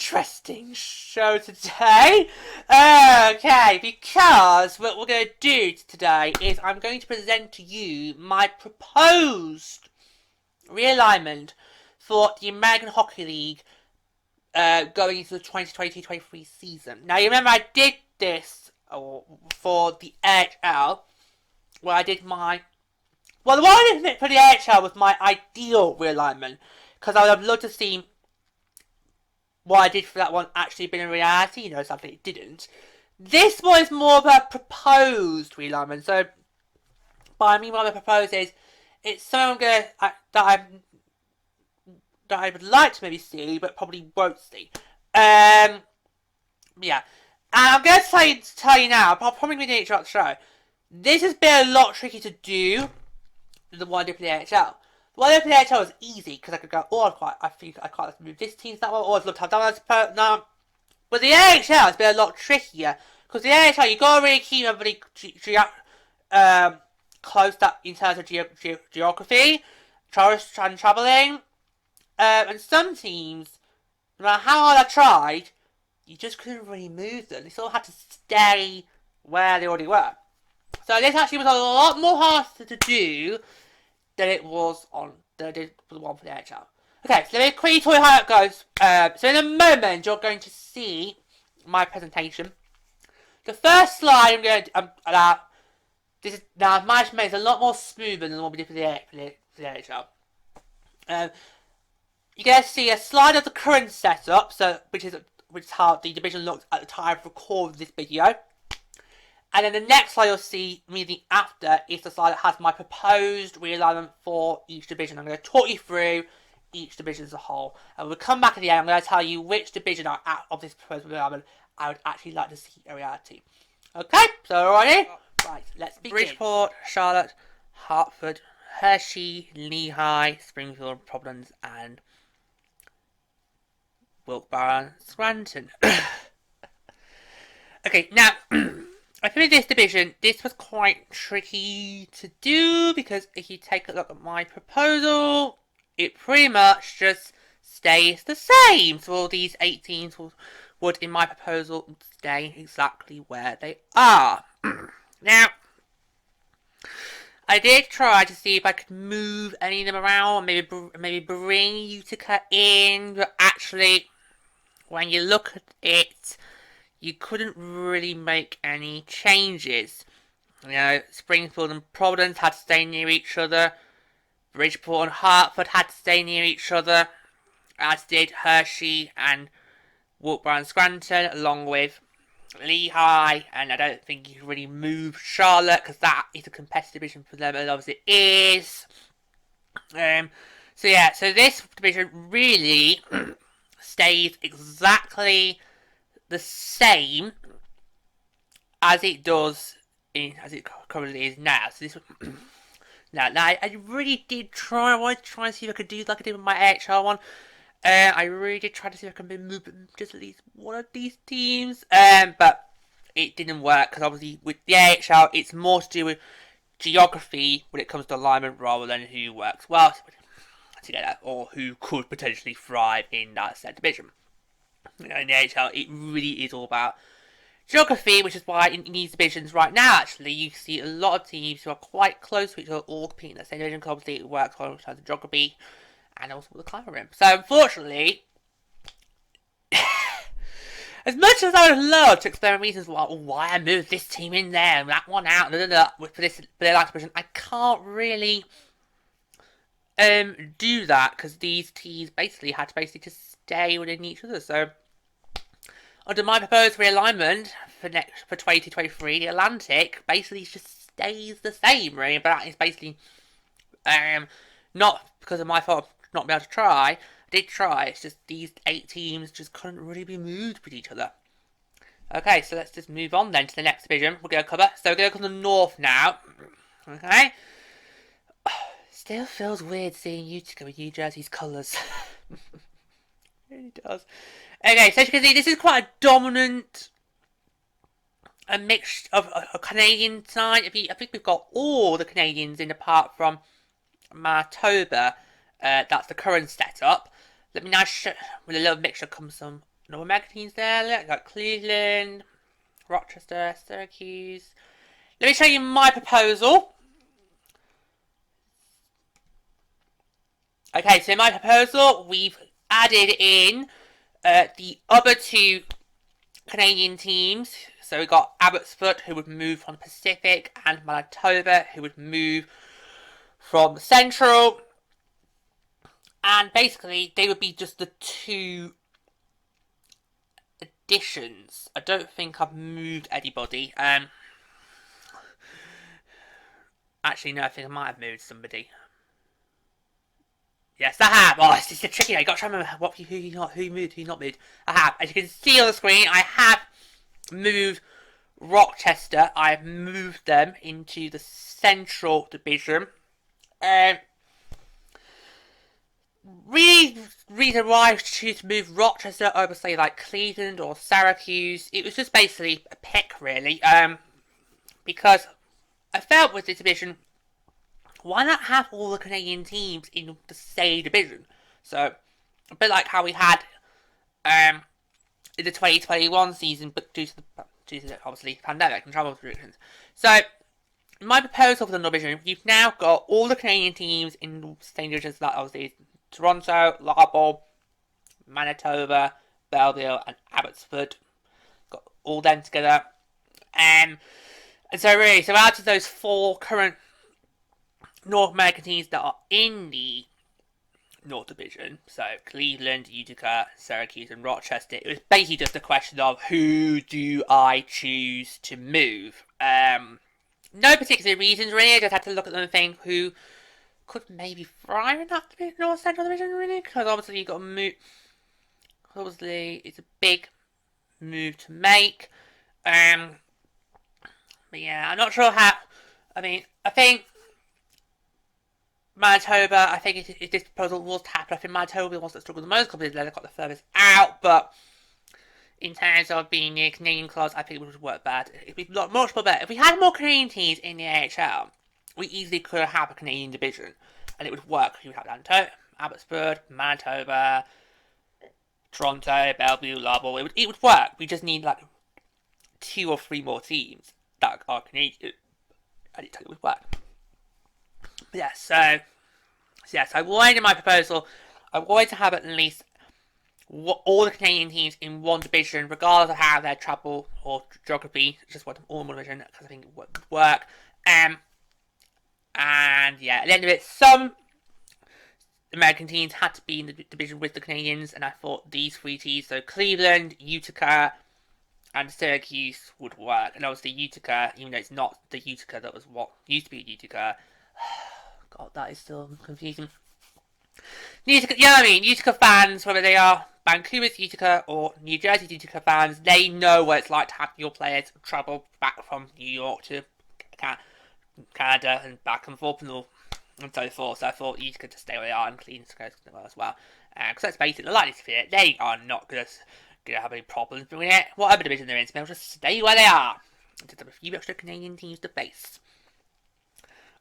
interesting show today. Okay, because what we're going to do today is I'm going to present to you my proposed realignment for the American Hockey League going into the 2022-23 season. Now, you remember I did this for the AHL, where I did my... Well, the one I did for the AHL was my ideal realignment, because I would have loved to see what I did for that one actually been a reality. Sadly it didn't. This one is more of a proposed realignment. So, what I mean by propose is, it's something that I would like to maybe see, but probably won't see. Yeah. And I'm going to tell you now, I'll probably be doing it throughout the show. This has been a lot tricky to do than the one I did for the AHL. The one I did for the AHL was easy, because I could go, I think I quite like to move this team to that one, or I'd love to have that one. No. But the AHL has been a lot trickier, because the AHL, you've got to really keep everybody close up in terms of geography, traveling. And some teams, no matter how hard I tried, you just couldn't really move them. They sort of had to stay where they already were. So this actually was a lot more hard to do than it was than I did for the one for the NHL. Okay, so let me quickly tell you how it goes. So in a moment, you're going to see my presentation. The first slide I'm going to management is a lot more smoother than what we did for the NHL. You're going to see a slide of the current setup, which is how the division looked at the time of recording this video. And then the next slide you'll see immediately after is the slide that has my proposed realignment for each division. I'm going to talk you through each division as a whole. And we'll come back at the end. I'm going to tell you which division of this proposed realignment I would actually like to see in reality. Okay, so ready? Right, let's begin. Bridgeport, Charlotte, Hartford, Hershey, Lehigh, Springfield, Providence, and Wilkes-Barre, Scranton. Okay, now... I think this division, this was quite tricky to do, because if you take a look at my proposal, it pretty much just stays the same. So all these 8 teams would, in my proposal, stay exactly where they are. Now, I did try to see if I could move any of them around, maybe bring Utica in, but actually, when you look at it, you couldn't really make any changes. Springfield and Providence had to stay near each other. Bridgeport and Hartford had to stay near each other, as did Hershey and Wilkes-Barre and Scranton, along with Lehigh. And I don't think you can really move Charlotte, because that is a competitive division for them, and obviously it is. So this division really stays exactly the same as it does as it currently is now. So this now I really did try. I wanted to try and see if I could do like I did with my AHL one. I really did try to see if I can move just at least one of these teams. But it didn't work, because obviously with the AHL it's more to do with geography when it comes to alignment, rather than who works well together or who could potentially thrive in that said division. In the AHL, it really is all about geography, which is why in these divisions right now, actually, you see a lot of teams who are quite close to each other all competing in the same division, because obviously it works on terms of geography and also with the climate rim. So, unfortunately, as much as I would love to explain reasons why I moved this team in there and that one out, for their last division, I can't really do that, because these teams basically had to just stay within each other. So, under my proposed realignment for 2023, the Atlantic basically just stays the same, really. But that is basically not because of my fault of not being able to try. I did try. It's just these 8 teams just couldn't really be moved with each other. Okay, so let's just move on then to the next division we're going to cover. So we're going to come to the North now. Okay. Still feels weird seeing Utica with New Jersey's colours. It really does. Okay, so as you can see, this is quite a dominant mix of a Canadian side. I think we've got all the Canadians in, apart from Manitoba. That's the current setup. Let me now show, with a little mixture comes some North American teams there. Look, got Cleveland, Rochester, Syracuse. Let me show you my proposal. Okay, so in my proposal, we've added in the other two Canadian teams. So we got Abbotsford, who would move from the Pacific, and Manitoba, who would move from the Central. And basically, they would be just the two additions. I don't think I've moved anybody. Actually, no, I think I might have moved somebody. Yes, I have. Oh, it's just tricky. I got to remember who moved, who not moved. I have. As you can see on the screen, I have moved Rochester. I have moved them into the Central Division. Really, reason why I choose to move Rochester over, say, like Cleveland or Syracuse, it was just basically a pick, really. Because I felt with this division, why not have all the Canadian teams in the same division? So, a bit like how we had in the 2021 season, but due to the obviously pandemic and travel restrictions. So, my proposal for the division, you've now got all the Canadian teams in the same divisions, that obviously Toronto, Larbo, Manitoba, Belleville, and Abbotsford. Got all them together. And so really, so out of those four current North American teams that are in the North Division, so Cleveland, Utica, Syracuse, and Rochester, it was basically just a question of who do I choose to move. No particular reasons really, I just had to look at them and think who could maybe thrive in that North Central Division really, because obviously you've got to move. Obviously, it's a big move to make. But yeah, I'm not sure how. I mean, I think Manitoba, I think if this proposal was to happen, I think Manitoba was that struggled the most because they got the furthest out, but in terms of being near Canadian clubs, I think it would work bad. It'd be much more better. If we had more Canadian teams in the AHL, we easily could have a Canadian division, and it would work. You would have Abbotsford, Manitoba, Toronto, Belleville, Larbo. It would work. We just need like 2 or 3 more teams that are Canadian, and it would work. Yeah, so I wanted in my proposal, I wanted to have at least all the Canadian teams in one division, regardless of how their travel or geography. Just want them all in one division because I think it would work. And yeah, at the end of it, some American teams had to be in the division with the Canadians, and I thought these 3 teams, so Cleveland, Utica, and Syracuse, would work. And obviously Utica, even though it's not the Utica that was what used to be Utica. God, that is still confusing. Utica, you know what I mean? Utica fans, whether they are Vancouver's Utica or New Jersey's Utica fans, they know what it's like to have your players travel back from New York to Canada and back and forth and so forth. So I thought Utica to stay where they are and Cleveland to go as well. Because let's face it, the Lightning Sphere, they are not going to have any problems doing it. Whatever division they're in, so they'll just stay where they are. Just have a few extra Canadian teams to face.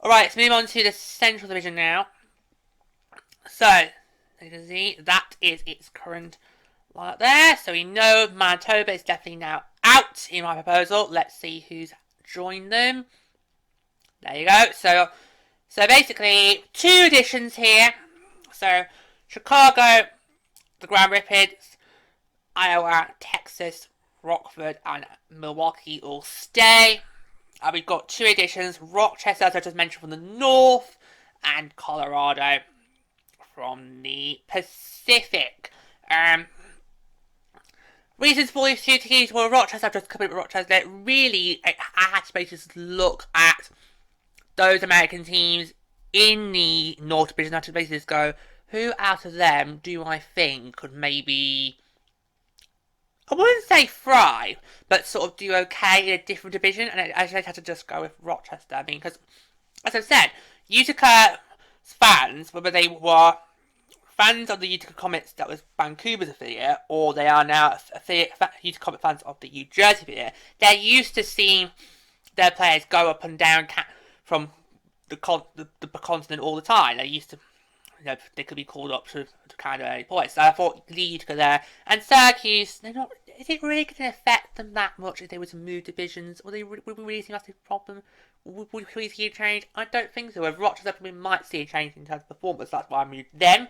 Alright, let's move on to the Central Division now. So, as you can see, that is its current lineup there. So we know Manitoba is definitely now out in my proposal. Let's see who's joined them. There you go. So basically, 2 additions here. So, Chicago, the Grand Rapids, Iowa, Texas, Rockford, and Milwaukee all stay. And we've got 2 additions, Rochester, as I just mentioned, from the north, and Colorado from the Pacific. Reasons for these 2 teams were Rochester, I've just covered Rochester. Really, I had to basically just look at those American teams in the North Division. I had to basically just go, who out of them do I think could maybe, I wouldn't say thrive, but sort of do okay in a different division, and I just had to just go with Rochester. I mean, because, as I've said, Utica fans, whether they were fans of the Utica Comets that was Vancouver's affiliate, or they are now Utica Comet fans of the New Jersey affiliate, they're used to seeing their players go up and down from the continent all the time. They're used to they could be called up to kind of any points. So I thought Leeds go there. And Syracuse, they're not. Is it really going to affect them that much if they were to move divisions? Would we really see a massive problem? Would we see a change? I don't think so. With Rochester, we might see a change in terms of performance. That's why I moved them.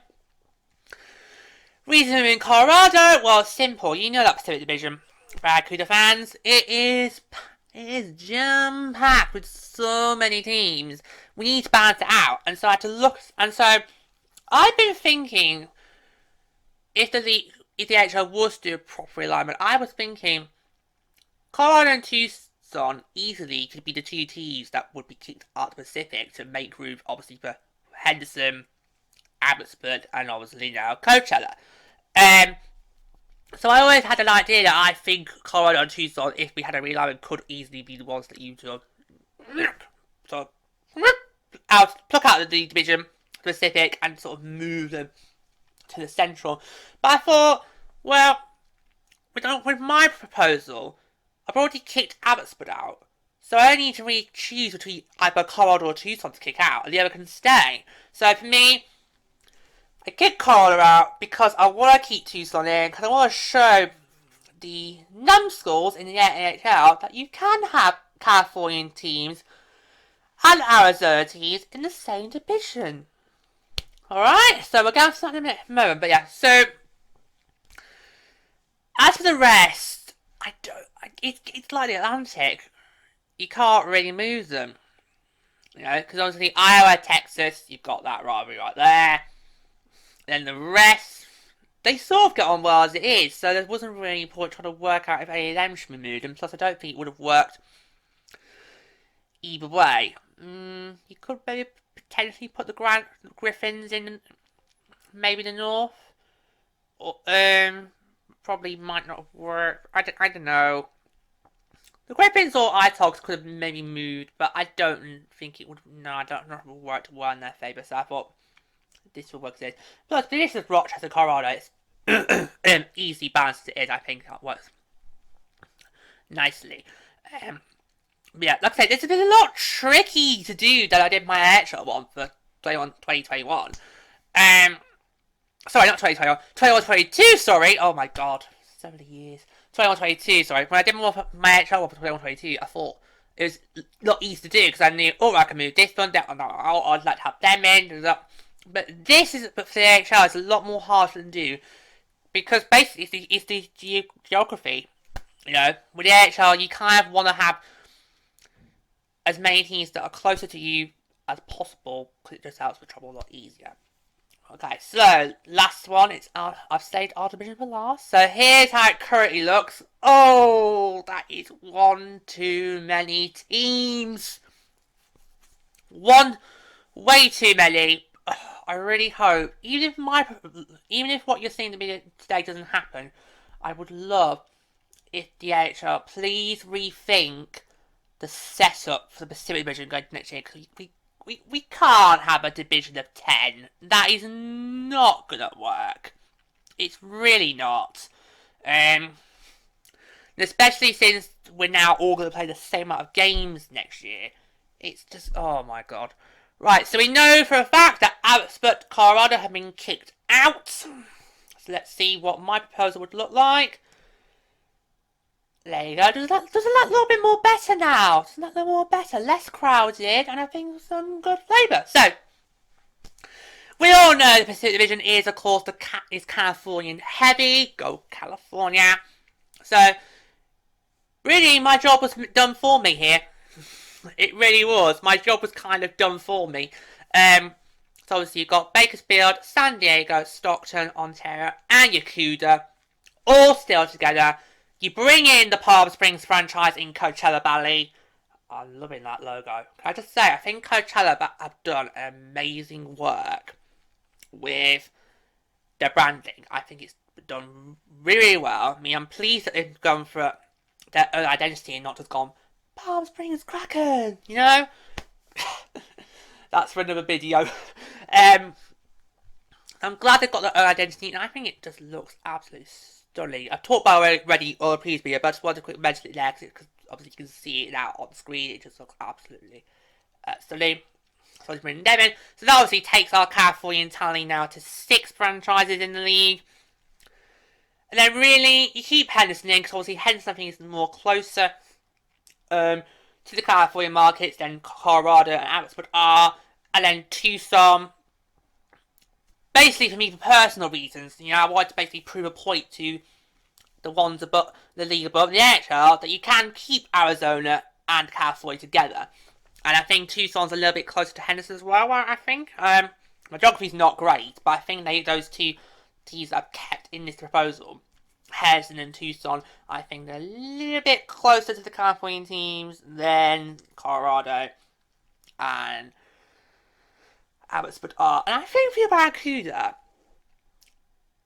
Reason I'm in Colorado? Well, simple. You know that Pacific Division. Barracuda fans, it is jam-packed with so many teams. We need to balance it out. And so I had to look, and so I've been thinking, if the AHL was to do a proper alignment, I was thinking Colorado and Tucson easily could be the two teams that would be kicked out of the Pacific to make room, obviously, for Henderson, Abbotsford, and obviously now Coachella. So I always had an idea that I think Colorado and Tucson, if we had a realignment, could easily be the ones that you sort of pluck out of the division, Pacific, and sort of move them to the central. But I thought, well, with my proposal, I've already kicked Abbotsford out, so I only need to really choose between either Colorado or Tucson to kick out, and the other can stay. So for me, I kick Colorado out because I want to keep Tucson in, because I want to show the numbskulls in the AHL that you can have Californian teams and Arizona teams in the same division. Alright, so we're going to start in a moment, but yeah, so as for the rest, it's like the Atlantic. You can't really move them. You know, because obviously Iowa, Texas, you've got that rivalry right there. Then the rest, they sort of get on well as it is, so there wasn't really any point trying to work out if any of them should be moved, and plus I don't think it would have worked either way. You could maybe potentially put the Griffins in maybe the North, or probably might not work. I don't know. The Griffins or Itogs could have maybe moved, but I don't think it would. No, I don't know if it would work well in their favour. So I thought this will work as it is. Plus, this is Rochester, Colorado. It's easy balanced as it is. I think that works nicely. Yeah, like I said, it's a lot tricky to do than I did my AHL one for 2021. Sorry, not 2021. 21-22, sorry. Oh my god. So many years. 21-22, sorry. When I did my AHL one for 21-22, I thought it was a lot easier to do because I knew, I can move this one, that one, I'd like to have them in. But for the AHL, it's a lot more hard to do because basically it's the geography. You know, with the AHL, you kind of want to have as many teams that are closer to you as possible because it just helps the trouble a lot easier. Okay, so last one. I've saved our division for last. So here's how it currently looks. Oh, that is one too many teams. Way too many. I really hope, even if what you're seeing today doesn't happen, I would love if the AHL please rethink the setup for the Pacific Division going to next year, because we can't have a division of 10. That is not going to work. It's really not. Especially since we're now all going to play the same amount of games next year. It's just, oh my god. Right, so we know for a fact that Abbotsford, Colorado have been kicked out. So let's see what my proposal would look like. There you go. Doesn't that look a little bit more better now? Doesn't that look more better? Less crowded, and I think some good flavour. So, we all know the Pacific Division is, of course, is Californian heavy. Go California. So, really, my job was done for me here. It really was. My job was kind of done for me. So obviously you've got Bakersfield, San Diego, Stockton, Ontario, and Yakuda all still together. You bring in the Palm Springs franchise in Coachella Valley. I'm loving that logo. Can I just say, I think Coachella have done amazing work with their branding. I think it's done really well. I mean, I'm pleased that they've gone for their own identity and not just gone Palm Springs Kraken, you know? That's for another video. I'm glad they've got their own identity, and I think it just looks absolutely stunning. I've talked about it already on a previous video, but I just wanted to quickly mention it there, because obviously you can see it now on the screen. It just looks absolutely stunning. So that obviously takes our Californian tally now to 6 franchises in the league. And then really, you keep Henderson in, because obviously Henderson I think is more closer to the California markets than Colorado and Abbotsford are. And then Tucson, basically for me, for personal reasons, I wanted to basically prove a point to the ones above, the league above the AHL, that you can keep Arizona and California together. And I think Tucson's a little bit closer to Henderson as well, I think. My geography's not great, but I think those two teams I've kept in this proposal, Henderson and Tucson, I think they're a little bit closer to the California teams than Colorado and Abbotsford are. And I think for Barracuda,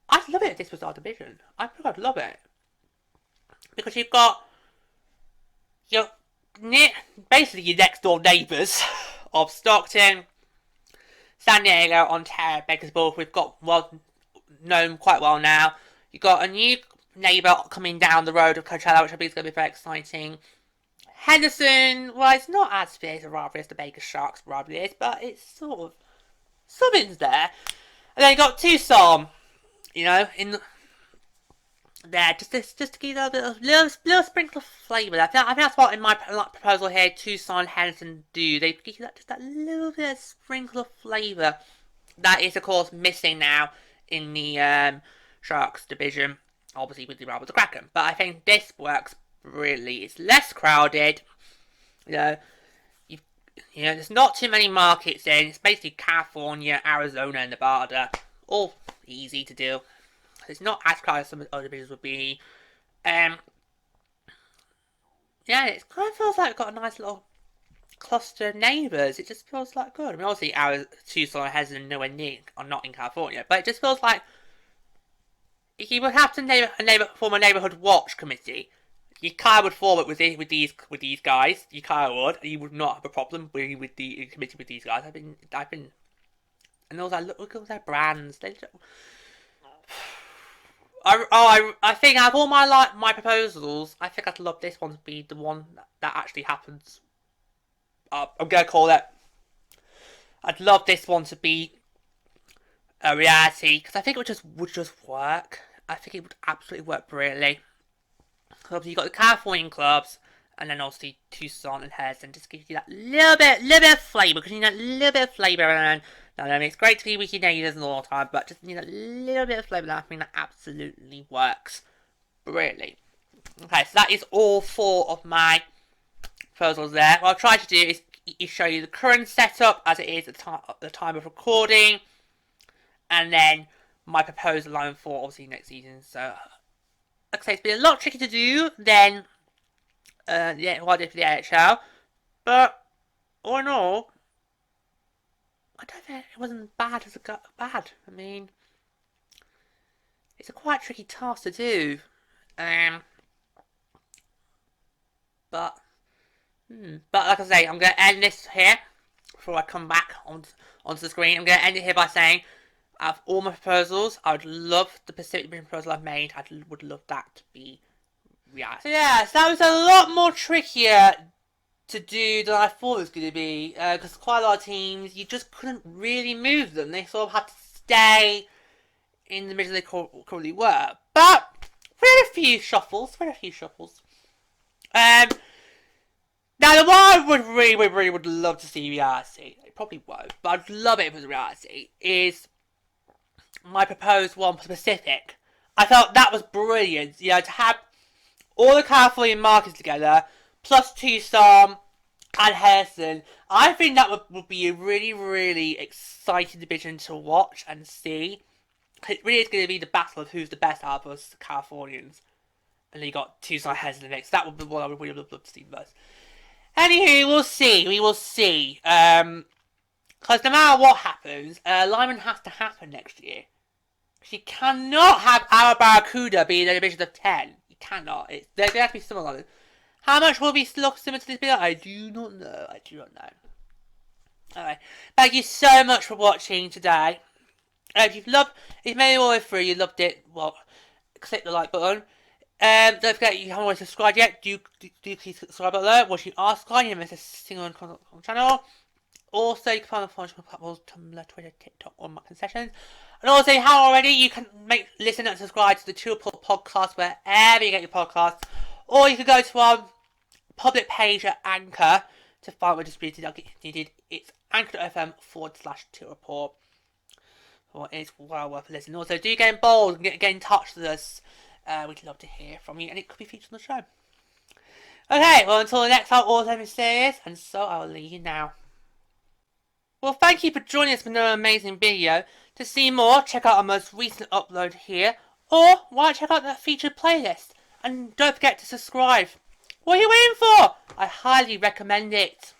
I'd love it if this was our division. I think I'd love it. Because you've got basically your next door neighbours of Stockton, San Diego, Ontario, Bakersfield. We've got known quite well now. You've got a new neighbour coming down the road of Coachella, which I think is going to be very exciting. Henderson, well, it's not as fierce a rivalry as the Baker Sharks rivalry is, but it's sort of something's there. And then you got Tucson, in there, just to give a little sprinkle of flavour. I think that's what in my proposal here, Tucson and Henderson do. They give you just that little bit of sprinkle of flavour that is, of course, missing now in the Sharks division, obviously with the rival, the Kraken. But I think this works brilliantly. It's less crowded. There's not too many markets in. It's basically California, Arizona, and Nevada. All easy to do. It's not as crowded as some other divisions would be. It kind of feels like we've got a nice little cluster of neighbours. It just feels like good. I mean, obviously, Tucson has nowhere near, or not in California, but it just feels like you would have to form a neighbourhood watch committee. You kind of would form it with these guys. You kind of would. You would not have a problem with the committee with these guys. I've been, and also look at all their brands. I think out of all my proposals, I think I'd love this one to be the one that actually happens. I'm gonna call it. I'd love this one to be a reality, because I think it would just work. I think it would absolutely work brilliantly. Obviously, you've got the Californian clubs, and then obviously Tucson and Henderson just gives you that little bit of flavour, because you need a little bit of flavour, and I mean, it's great to be with your neighbours all the time, but just need a little bit of flavour. I think that absolutely works brilliantly. Okay, so that is all 4 of my proposals there. What I'll try to do is show you the current setup as it is at the time of recording, and then my proposed line for obviously next season. So, like I say, it's been a lot trickier to do than what I did for the AHL, but all in all, I don't think it wasn't bad bad. I mean, it's a quite tricky task to do, but like I say, I'm going to end this here before I come back onto the screen. I'm going to end it here by saying, out of all my proposals, I would love the Pacific Division proposal I've made. I would love that to be reality. So yeah, so that was a lot more trickier to do than I thought it was going to be, because quite a lot of teams, you just couldn't really move them. They sort of had to stay in the middle they currently were. But we had a few shuffles. Now, the one I really would love to see reality, it probably won't, but I'd love it if it was reality, is my proposed one for the Pacific. I thought that was brilliant, to have all the California markets together, plus Tucson and Henderson. I think that would be a really, really exciting division to watch and see. It really is going to be the battle of who's the best out of us Californians. And then you got Tucson and Henderson next. That would be what I would really love to see most. Anywho, we will see. Because no matter what happens, alignment has to happen next year. You cannot have our Barracuda be in a division of 10. You cannot. There has to be something like it. How much will be look similar to this video? I do not know. Alright. Thank you so much for watching today. If you made it all the way through, you loved it, well, click the like button. Don't forget, you haven't already subscribed yet, do please subscribe below. Once you are subscribed, you miss a single on the channel. Also, you can find the following platforms: Tumblr, Twitter, TikTok, or my concessions. And also, how already you can listen and subscribe to the Chill podcast wherever you get your podcasts, or you can go to our public page at Anchor to find what distributed needed. It's anchor.fm/Chill Report. Well, it's well worth listening. Also, do get involved and get in touch with us. We'd love to hear from you, and it could be featured on the show. Okay, well, until the next time, all the mysterious, and so I will leave you now. Well, thank you for joining us for another amazing video. To see more, check out our most recent upload here, or why not check out that featured playlist. And don't forget to subscribe. What are you waiting for? I highly recommend it.